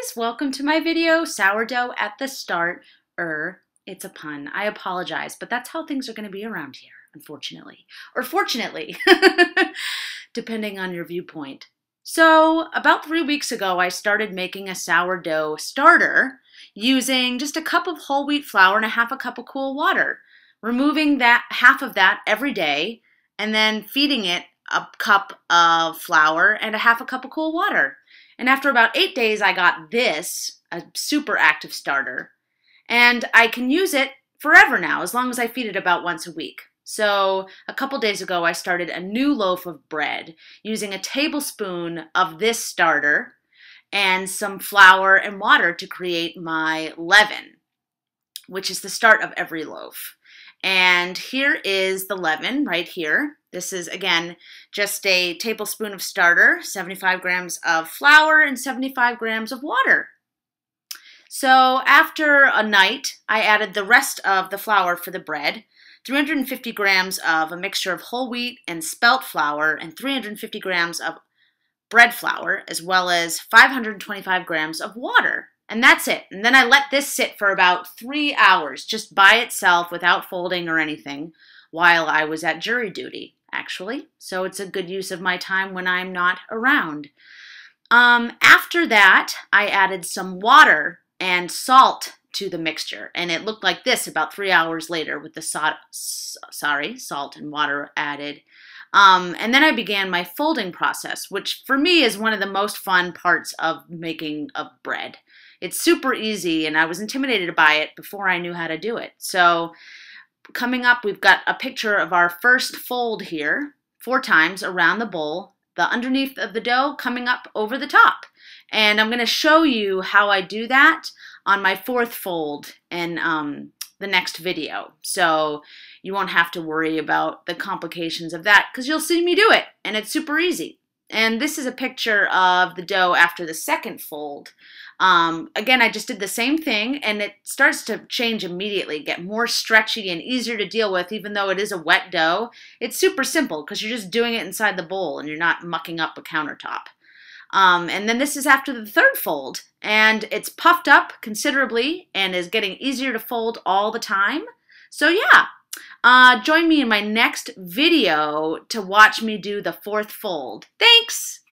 guys, welcome to my video, Sourdough at the Start. It's a pun. I apologize, but that's how things are going to be around here, unfortunately. Or fortunately, depending on your viewpoint. So, about 3 weeks ago, I started making a sourdough starter using just a cup of whole wheat flour and a half a cup of cool water, removing that half of that every day, and then feeding it a cup of flour and a half a cup of cool water. And after about 8 days, I got this, a super active starter. And I can use it forever now, as long as I feed it about once a week. So a couple days ago, I started a new loaf of bread using a tablespoon of this starter and some flour and water to create my leaven, which is the start of every loaf. And here is the leaven right here. This is, again, just a tablespoon of starter, 75 grams of flour, and 75 grams of water. So after a night, I added the rest of the flour for the bread, 350 grams of a mixture of whole wheat and spelt flour, and 350 grams of bread flour, as well as 525 grams of water. And that's it. And then I let this sit for about 3 hours, just by itself, without folding or anything, while I was at jury duty, actually. So it's a good use of my time when I'm not around. After that, I added some water and salt to the mixture, and it looked like this about 3 hours later with the salt and water added. And then I began my folding process, which for me is one of the most fun parts of making of bread. It's super easy, and I was intimidated by it before I knew how to do it. So coming up, we've got a picture of our first fold here, 4 times around the bowl, the underneath of the dough coming up over the top. And I'm going to show you how I do that on my 4th fold in the next video. So you won't have to worry about the complications of that because you'll see me do it, and it's super easy. And this is a picture of the dough after the 2nd fold. Again, I just did the same thing, and it starts to change immediately, get more stretchy and easier to deal with, even though it is a wet dough. It's super simple because you're just doing it inside the bowl and you're not mucking up a countertop. And then this is after the 3rd fold, and it's puffed up considerably and is getting easier to fold all the time. So yeah, join me in my next video to watch me do the 4th fold. Thanks!